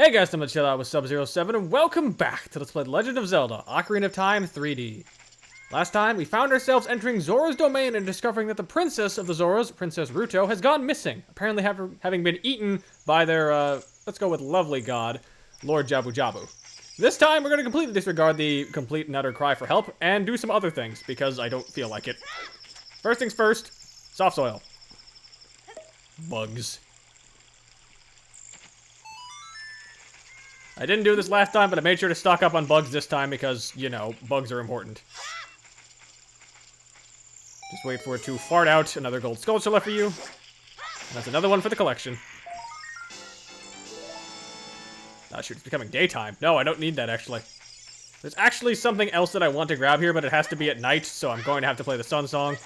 Hey guys, I'm gonna chill out with Sub-07 and welcome back to Let's Play The Legend of Zelda, Ocarina of Time 3D. Last time, we found ourselves entering Zora's domain and discovering that the princess of the Zoras, Princess Ruto, has gone missing, apparently having been eaten by their, let's go with lovely god, Lord Jabu Jabu. This time, we're gonna completely disregard the complete and utter cry for help and do some other things, because I don't feel like it. First things first, soft soil. Bugs. I didn't do this last time, but I made sure to stock up on bugs this time because, you know, bugs are important. Just wait for it to fart out another gold sculpture left for you. And that's another one for the collection. Ah, shoot, it's becoming daytime. No, I don't need that, actually. There's actually something else that I want to grab here, but it has to be at night, so I'm going to have to play the sun song.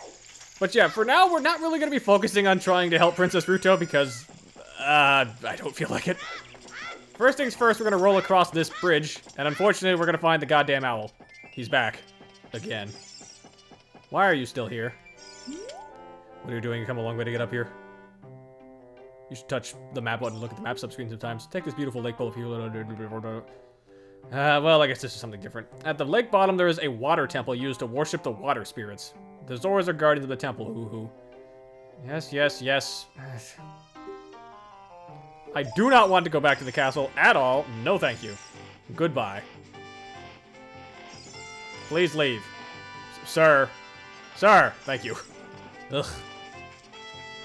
But yeah, for now, we're not really going to be focusing on trying to help Princess Ruto because, I don't feel like it. First things first, we're gonna roll across this bridge, and unfortunately, we're gonna find the goddamn owl. He's back. Again. Why are you still here? What are you doing? You come a long way to get up here. You should touch the map button and look at the map subscreen sometimes. Take this beautiful lake bowl if you... well, I guess this is something different. At the lake bottom, there is a water temple used to worship the water spirits. The Zoras are guardians of the temple, hoo-hoo. Yes, yes, yes. I do not want to go back to the castle at all. No, thank you. Goodbye. Please leave. Sir. Sir, thank you. Ugh.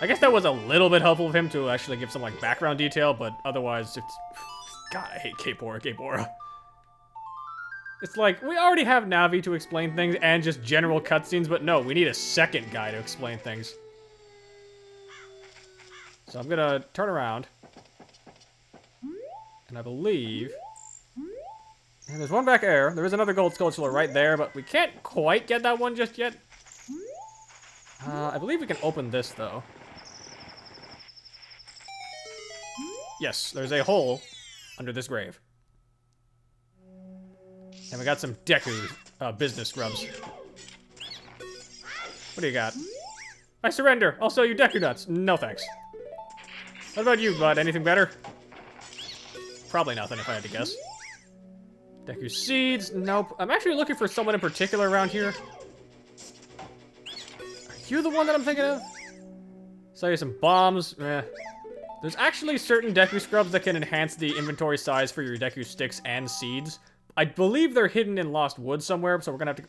I guess that was a little bit helpful of him to actually give some, like, background detail, but otherwise, it's... God, I hate Capora. It's like, we already have Navi to explain things and just general cutscenes, but no, we need a second guy to explain things. So I'm gonna turn around. And I believe... And there's one back there. There is another gold sculpture right there, but we can't quite get that one just yet. I believe we can open this, though. Yes, there's a hole under this grave. And we got some Deku business scrubs. What do you got? I surrender. I'll sell you Deku nuts. No thanks. What about you, bud? Anything better? Probably nothing, if I had to guess. Deku seeds. Nope. I'm actually looking for someone in particular around here. Are you the one that I'm thinking of? Sell you some bombs. There's actually certain Deku scrubs that can enhance the inventory size for your Deku sticks and seeds. I believe they're hidden in Lost Woods somewhere, so we're gonna have to...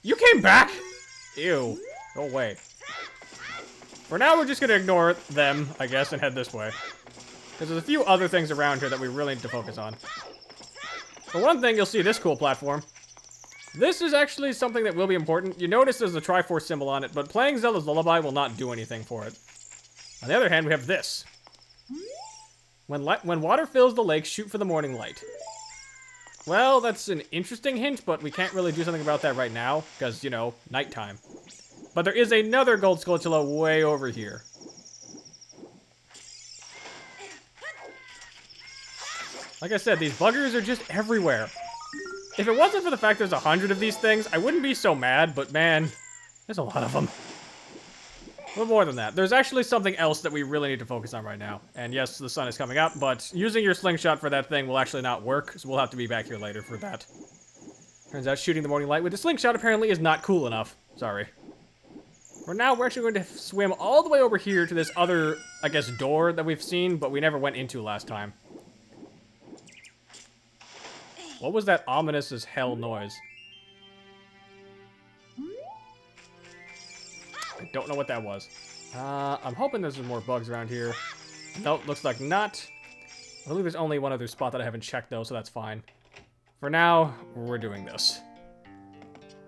You came back? Ew. Go away. For now, we're just gonna ignore them, I guess, and head this way. Because there's a few other things around here that we really need to focus on. For one thing, you'll see this cool platform. This is actually something that will be important. You notice there's a Triforce symbol on it, but playing Zelda's Lullaby will not do anything for it. On the other hand, we have this. When water fills the lake, shoot for the morning light. Well, that's an interesting hint, but we can't really do something about that right now, because, you know, nighttime. But there is another gold Skulltula way over here. Like I said, these buggers are just everywhere. If it wasn't for the fact there's 100 of these things, I wouldn't be so mad, but man, there's a lot of them. But more than that, there's actually something else that we really need to focus on right now. And yes, the sun is coming up, but using your slingshot for that thing will actually not work, so we'll have to be back here later for that. Turns out shooting the morning light with the slingshot apparently is not cool enough. Sorry. For now, we're actually going to swim all the way over here to this other, I guess, door that we've seen, but we never went into last time. What was that ominous as hell noise? I don't know what that was. I'm hoping there's some more bugs around here. Nope, looks like not. I believe there's only one other spot that I haven't checked, though, so that's fine. For now, we're doing this.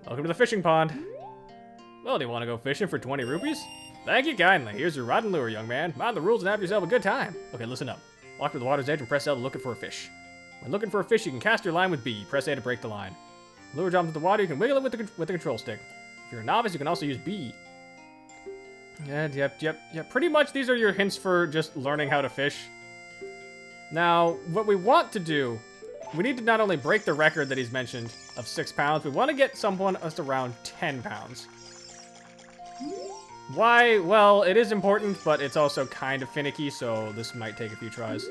Welcome to the fishing pond. Well, do you want to go fishing for 20 rupees? Thank you kindly. Here's your rod and lure, young man. Mind the rules and have yourself a good time. Okay, listen up. Walk to the water's edge and press L to look for a fish. When looking for a fish, you can cast your line with B. Press A to break the line. Lure jumps into the water, you can wiggle it with the control stick. If you're a novice, you can also use B. Yep. Pretty much these are your hints for just learning how to fish. Now, what we want to do, we need to not only break the record that he's mentioned of 6 pounds, we want to get someone that's around 10 pounds. Why? Well, it is important, but it's also kind of finicky, so this might take a few tries.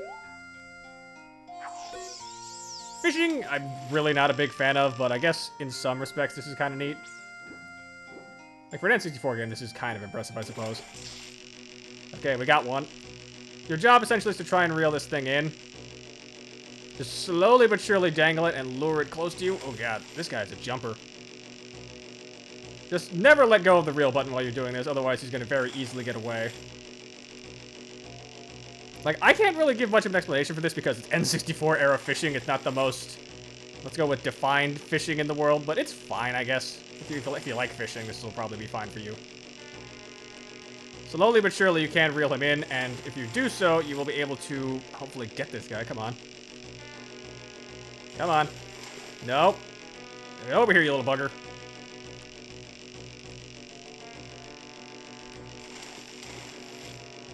Fishing, I'm really not a big fan of, but I guess in some respects this is kind of neat. Like for an N64 game, this is kind of impressive, I suppose. Okay, we got one. Your job essentially is to try and reel this thing in. Just slowly but surely dangle it and lure it close to you. Oh god, this guy's a jumper. Just never let go of the reel button while you're doing this, otherwise he's going to very easily get away. Like, I can't really give much of an explanation for this because it's N64 era fishing. It's not the most, let's go with defined fishing in the world, but it's fine, I guess. If you like fishing, this will probably be fine for you. Slowly but surely you can reel him in, and if you do so, you will be able to hopefully get this guy. Come on. Come on. Nope. Get over here, you little bugger.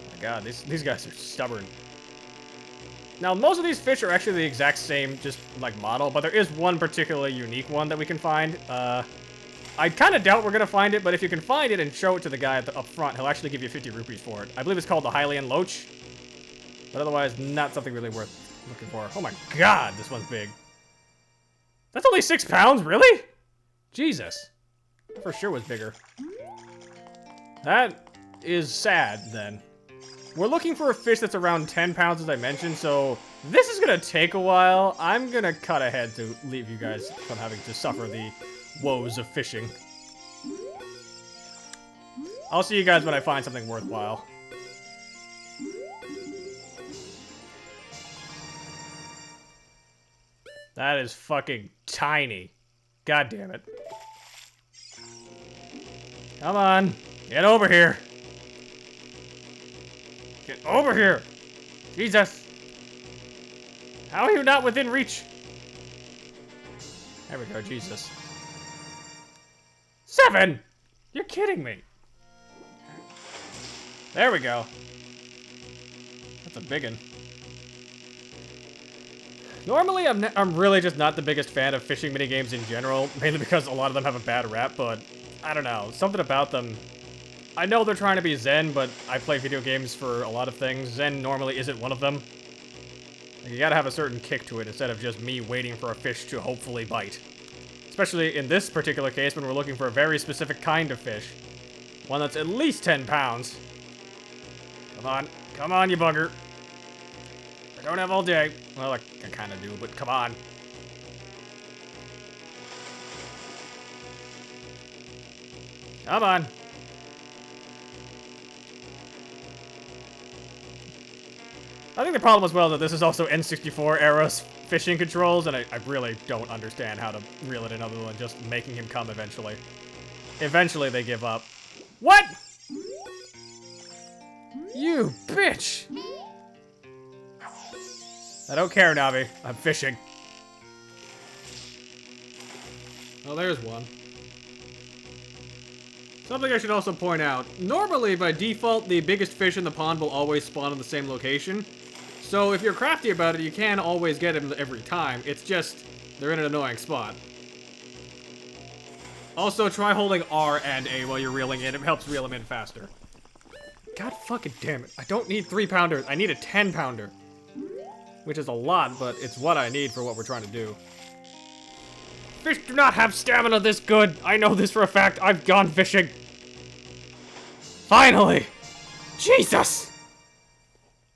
Oh my god, these guys are stubborn. Now, most of these fish are actually the exact same, just, like, model, but there is one particularly unique one that we can find. I kind of doubt we're going to find it, but if you can find it and show it to the guy up front, he'll actually give you 50 rupees for it. I believe it's called the Hylian Loach, but otherwise not something really worth looking for. Oh my god, this one's big. That's only 6 pounds, really? Jesus. For sure was bigger. That is sad, then. We're looking for a fish that's around 10 pounds, as I mentioned, so this is going to take a while. I'm going to cut ahead to leave you guys from having to suffer the woes of fishing. I'll see you guys when I find something worthwhile. That is fucking tiny. God damn it. Come on. Get over here. Get over here. Jesus. How are you not within reach? There we go, Jesus. 7! You're kidding me. There we go. That's a big one. Normally, I'm really just not the biggest fan of fishing minigames in general, mainly because a lot of them have a bad rap, but I don't know. Something about them. I know they're trying to be Zen, but I play video games for a lot of things. Zen normally isn't one of them. Like, you gotta have a certain kick to it instead of just me waiting for a fish to hopefully bite. Especially in this particular case when we're looking for a very specific kind of fish. One that's at least 10 pounds. Come on, you bugger. I don't have all day. Well, I kind of do, but come on. Come on. I think the problem as well is that this is also N64 era fishing controls, and I really don't understand how to reel it in other than just making him come eventually. Eventually they give up. What? You bitch! I don't care, Navi. I'm fishing. Oh, there's one. Something I should also point out. Normally, by default, the biggest fish in the pond will always spawn in the same location. So if you're crafty about it, you can always get them every time. It's just, they're in an annoying spot. Also, try holding R and A while you're reeling in. It helps reel them in faster. God fucking damn it. I don't need 3-pounders. I need a 10-pounder. Which is a lot, but it's what I need for what we're trying to do. Fish do not have stamina this good. I know this for a fact. I've gone fishing. Finally. Jesus.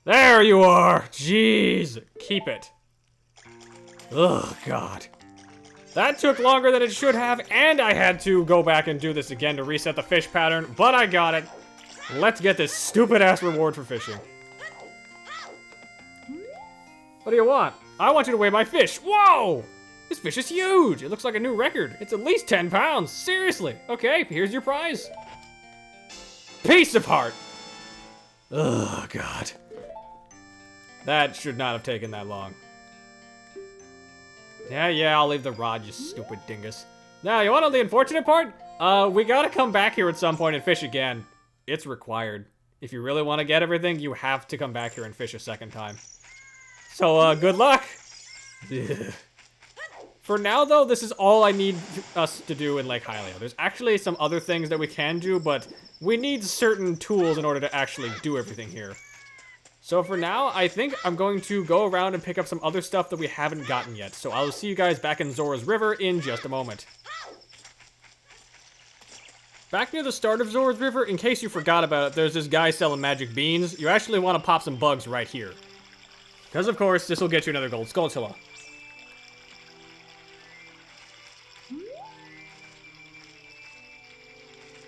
There you are. Jeez. Keep it. Ugh, God. That took longer than it should have, and I had to go back and do this again to reset the fish pattern, but I got it. Let's get this stupid-ass reward for fishing. What do you want? I want you to weigh my fish. Whoa! This fish is huge. It looks like a new record. It's at least 10 pounds. Seriously. Okay, here's your prize. Piece of heart. Oh, God. That should not have taken that long. Yeah, I'll leave the rod, you stupid dingus. Now, you want to know the unfortunate part? We gotta come back here at some point and fish again. It's required. If you really want to get everything, you have to come back here and fish a second time. So, good luck. For now, though, this is all I need us to do in Lake Hylia. There's actually some other things that we can do, but we need certain tools in order to actually do everything here. So for now, I think I'm going to go around and pick up some other stuff that we haven't gotten yet. So I'll see you guys back in Zora's River in just a moment. Back near the start of Zora's River, in case you forgot about it, there's this guy selling magic beans. You actually want to pop some bugs right here. Because of course, this will get you another gold Skulltula.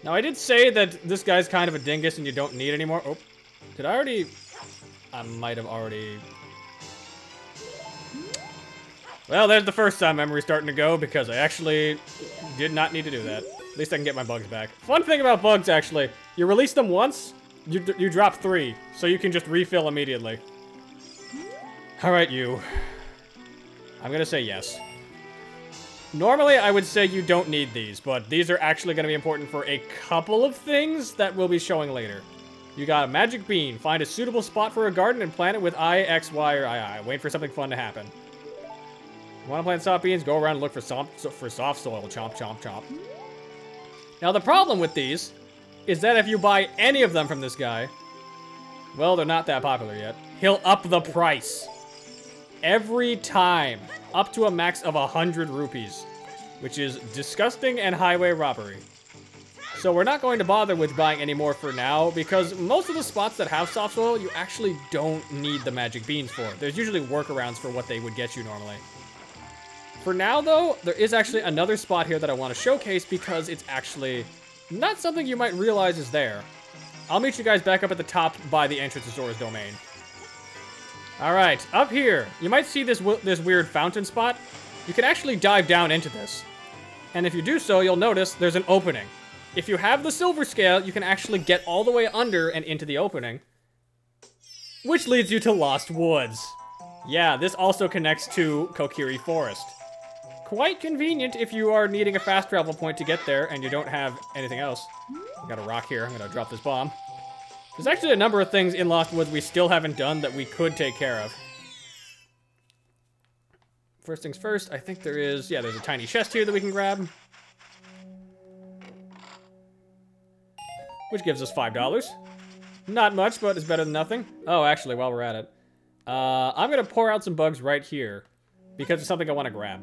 Now I did say that this guy's kind of a dingus and you don't need anymore. Oh, did I already... I might have already... Well, there's the first time memory starting to go because I actually did not need to do that. At least I can get my bugs back. Fun thing about bugs, actually, you release them once, you drop 3, so you can just refill immediately. Alright, you. I'm gonna say yes. Normally, I would say you don't need these, but these are actually gonna be important for a couple of things that we'll be showing later. You got a magic bean. Find a suitable spot for a garden and plant it with I, X, Y, or II. Wait for something fun to happen. You want to plant soft beans? Go around and look for soft soil. Chomp, chomp, chomp. Now, the problem with these is that if you buy any of them from this guy, well, they're not that popular yet. He'll up the price. Every time. Up to a max of 100 rupees. Which is disgusting and highway robbery. So we're not going to bother with buying any more for now, because most of the spots that have soft soil, you actually don't need the magic beans for. There's usually workarounds for what they would get you normally. For now, though, there is actually another spot here that I want to showcase because it's actually not something you might realize is there. I'll meet you guys back up at the top by the entrance to Zora's Domain. Alright, up here, you might see this weird fountain spot. You can actually dive down into this. And if you do so, you'll notice there's an opening. If you have the silver scale, you can actually get all the way under and into the opening. Which leads you to Lost Woods. Yeah, this also connects to Kokiri Forest. Quite convenient if you are needing a fast travel point to get there and you don't have anything else. I got a rock here. I'm gonna drop this bomb. There's actually a number of things in Lost Woods we still haven't done that we could take care of. First things first, I think there's a tiny chest here that we can grab. Which gives us $5. Not much, but it's better than nothing. Oh, actually, while we're at it, I'm gonna pour out some bugs right here because it's something I want to grab.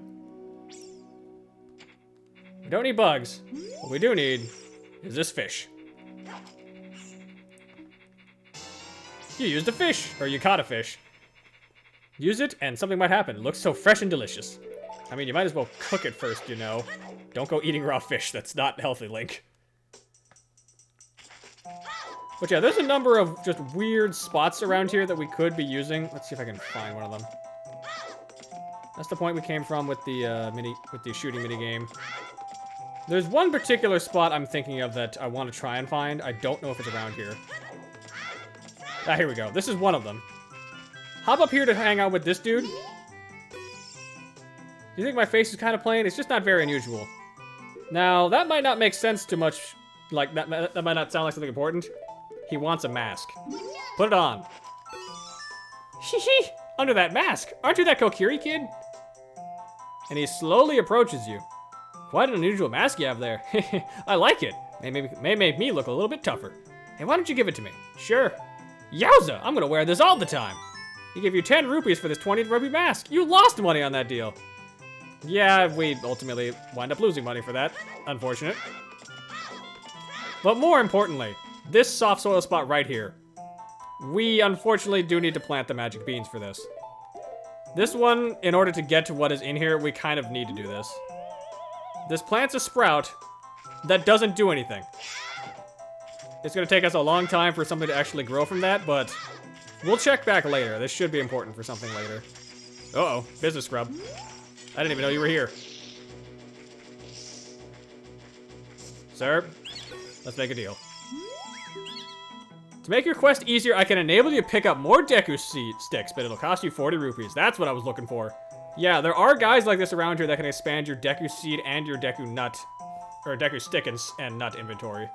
We don't need bugs. What we do need is this fish. You used a fish, or you caught a fish. Use it, and something might happen. It looks so fresh and delicious. I mean, you might as well cook it first, you know. Don't go eating raw fish. That's not healthy, Link. But yeah, there's a number of just weird spots around here that we could be using. Let's see if I can find one of them. That's the point we came from with the shooting mini game. There's one particular spot I'm thinking of that I want to try and find. I don't know if it's around here. Ah, here we go. This is one of them. Hop up here to hang out with this dude. Do you think my face is kind of plain? It's just not very unusual. Now, that might not make sense too much. Like, that might not sound like something important. He wants a mask. Put it on. Hee under that mask. Aren't you that Kokiri kid? And he slowly approaches you. Quite an unusual mask you have there. I like it. May make me look a little bit tougher. Hey, why don't you give it to me? Sure. Yowza, I'm gonna wear this all the time. He gave you 10 rupees for this 20 rupee mask. You lost money on that deal. Yeah, we ultimately wind up losing money for that. Unfortunate. But more importantly, this soft soil spot right here. We unfortunately do need to plant the magic beans for this. This one, in order to get to what is in here, we kind of need to do this. This plants a sprout that doesn't do anything. It's gonna take us a long time for something to actually grow from that, but we'll check back later. This should be important for something later. Uh-oh, business scrub. I didn't even know you were here. Sir, let's make a deal. To make your quest easier, I can enable you to pick up more Deku seed sticks, but it'll cost you 40 rupees. That's what I was looking for. Yeah, there are guys like this around here that can expand your Deku seed and your Deku nut, or Deku stick and nut inventory.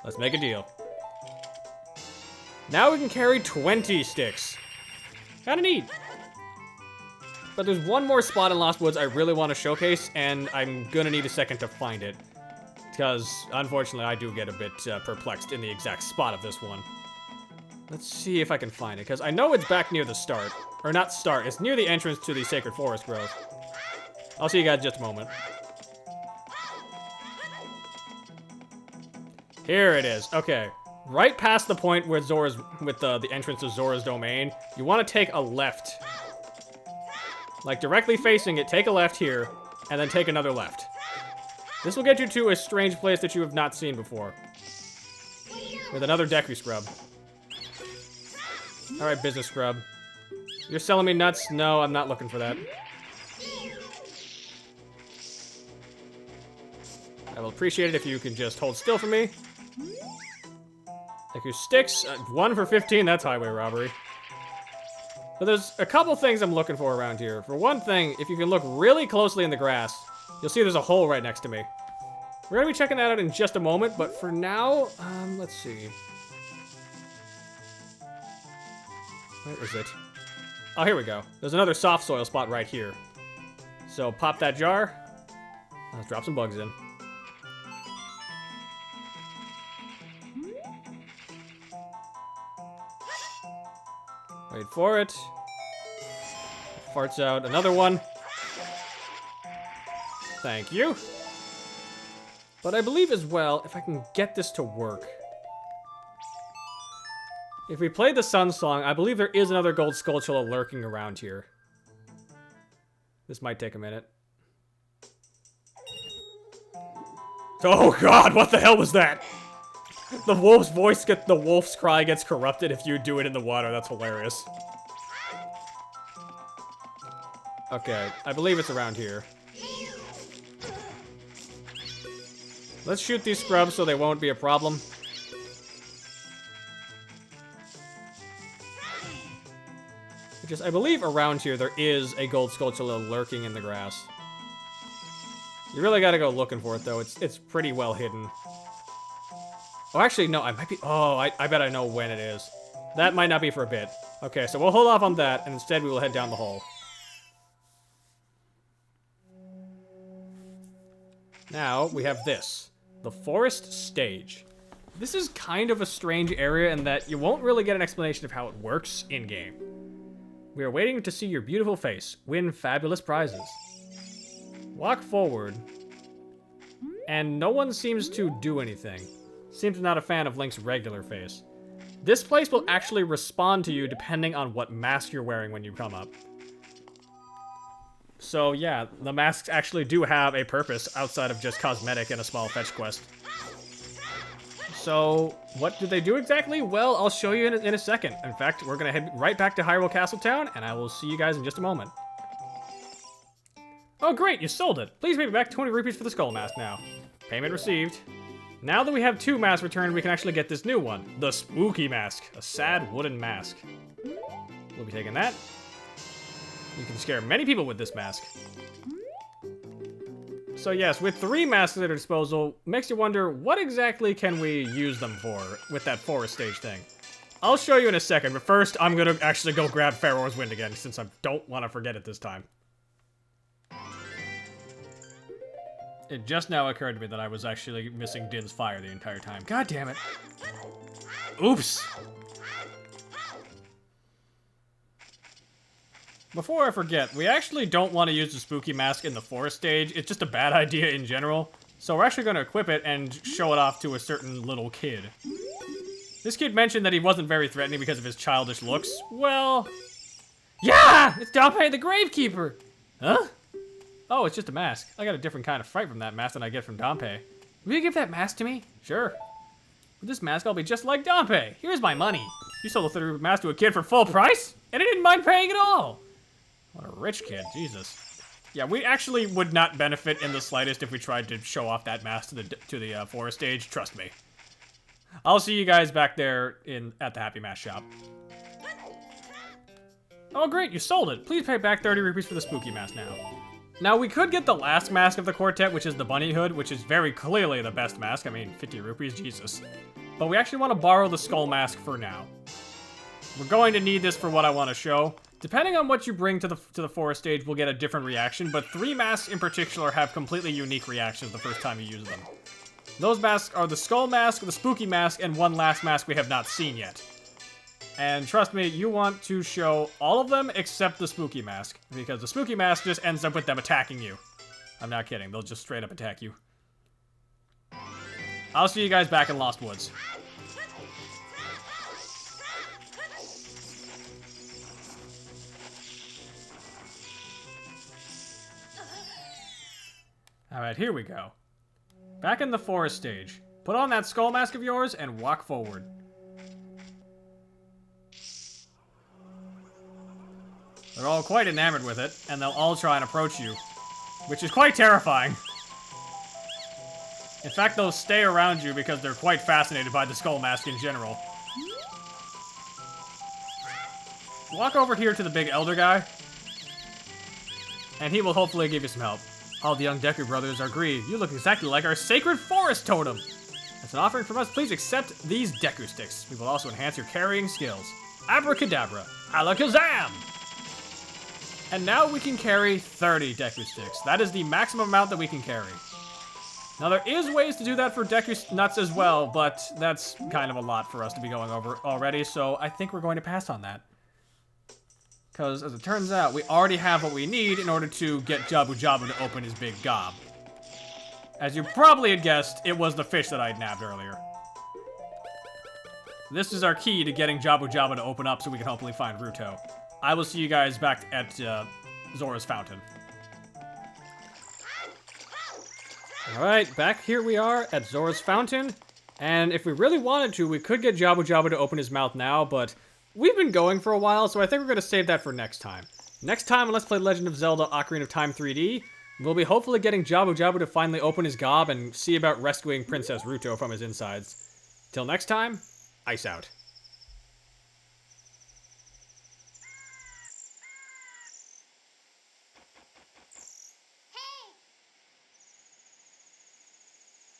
Let's make a deal. Now we can carry 20 sticks. Kinda neat. But there's one more spot in Lost Woods I really want to showcase, and I'm gonna need a second to find it. Because, unfortunately, I do get a bit perplexed in the exact spot of this one. Let's see if I can find it, because I know it's back near the start. Or not start, it's near the entrance to the Sacred Forest Grove. I'll see you guys in just a moment. Here it is. Okay. Right past the point where Zora's, with the entrance to Zora's domain, you want to take a left. Like directly facing it, take a left here, and then take another left. This will get you to a strange place that you have not seen before. With another Deku Scrub. Alright, Business Scrub. You're selling me nuts? No, I'm not looking for that. I will appreciate it if you can just hold still for me. Deku Sticks, 1 for 15, that's highway robbery. But there's a couple things I'm looking for around here. For one thing, if you can look really closely in the grass, you'll see there's a hole right next to me. We're gonna be checking that out in just a moment, but for now, let's see. Where is it? Oh, here we go. There's another soft soil spot right here. So pop that jar. Let's drop some bugs in. Wait for it. Farts out another one. Thank you. But I believe as well, if I can get this to work. If we play the Sun Song, I believe there is another gold Skulltula lurking around here. This might take a minute. Oh god, what the hell was that? The wolf's voice the wolf's cry gets corrupted if you do it in the water. That's hilarious. Okay, I believe it's around here. Let's shoot these scrubs so they won't be a problem. Because I believe around here there is a gold Skulltula lurking in the grass. You really gotta go looking for it though. It's pretty well hidden. Oh, actually, no, I might be... Oh, I bet I know when it is. That might not be for a bit. Okay, so we'll hold off on that, and instead we will head down the hole. Now, we have this. The Forest Stage. This is kind of a strange area in that you won't really get an explanation of how it works in-game. We are waiting to see your beautiful face. Win fabulous prizes. Walk forward. And no one seems to do anything. Seems not a fan of Link's regular face. This place will actually respond to you depending on what mask you're wearing when you come up. So yeah, the masks actually do have a purpose outside of just cosmetic and a small fetch quest. So, what do they do exactly? Well, I'll show you in a second. In fact, we're gonna head right back to Hyrule Castle Town, and I will see you guys in just a moment. Oh great, you sold it! Please pay me back 20 rupees for the skull mask now. Payment received. Now that we have 2 masks returned, we can actually get this new one. The Spooky Mask. A sad wooden mask. We'll be taking that. You can scare many people with this mask. So yes, with 3 masks at our disposal, makes you wonder, what exactly can we use them for with that forest stage thing? I'll show you in a second, but first I'm gonna actually go grab Pharaoh's Wind again, since I don't want to forget it this time. It just now occurred to me that I was actually missing Din's Fire the entire time. God damn it. Oops. Before I forget, we actually don't want to use the Spooky Mask in the forest stage. It's just a bad idea in general. So we're actually going to equip it and show it off to a certain little kid. This kid mentioned that he wasn't very threatening because of his childish looks. Well... Yeah! It's Dompe the Gravekeeper! Huh? Oh, it's just a mask. I got a different kind of fright from that mask than I get from Dompe. Will you give that mask to me? Sure. With this mask, I'll be just like Dompe. Here's my money. You sold a 30 rupee mask to a kid for full price? And he didn't mind paying at all. What a rich kid, Jesus. Yeah, we actually would not benefit in the slightest if we tried to show off that mask to the forest stage. Trust me. I'll see you guys back there at the Happy Mask shop. Oh, great, you sold it. Please pay back 30 rupees for the Spooky Mask now. Now, we could get the last mask of the quartet, which is the bunny hood, which is very clearly the best mask. I mean, 50 rupees, Jesus. But we actually want to borrow the skull mask for now. We're going to need this for what I want to show. Depending on what you bring to the forest stage, we'll get a different reaction, but 3 masks in particular have completely unique reactions the first time you use them. Those masks are the skull mask, the spooky mask, and one last mask we have not seen yet. And trust me, you want to show all of them except the spooky mask, because the spooky mask just ends up with them attacking you. I'm not kidding, they'll just straight up attack you. I'll see you guys back in Lost Woods. Alright, here we go. Back in the forest stage. Put on that skull mask of yours and walk forward. They're all quite enamored with it, and they'll all try and approach you, which is quite terrifying. In fact, they'll stay around you because they're quite fascinated by the skull mask in general. Walk over here to the big elder guy, and he will hopefully give you some help. All the young Deku brothers agree. You look exactly like our sacred forest totem. As an offering from us, please accept these Deku sticks. We will also enhance your carrying skills. Abracadabra. Alakazam! And now we can carry 30 Deku sticks. That is the maximum amount that we can carry. Now there is ways to do that for Deku nuts as well, but that's kind of a lot for us to be going over already, so I think we're going to pass on that. Because, as it turns out, we already have what we need in order to get Jabu Jabu to open his big gob. As you probably had guessed, it was the fish that I had nabbed earlier. This is our key to getting Jabu Jabu to open up so we can hopefully find Ruto. I will see you guys back at Zora's Fountain. Alright, back here we are at Zora's Fountain. And if we really wanted to, we could get Jabu Jabu to open his mouth now, but we've been going for a while, so I think we're going to save that for next time. Next time on Let's Play Legend of Zelda Ocarina of Time 3D, we'll be hopefully getting Jabu Jabu to finally open his gob and see about rescuing Princess Ruto from his insides. Till next time, ice out.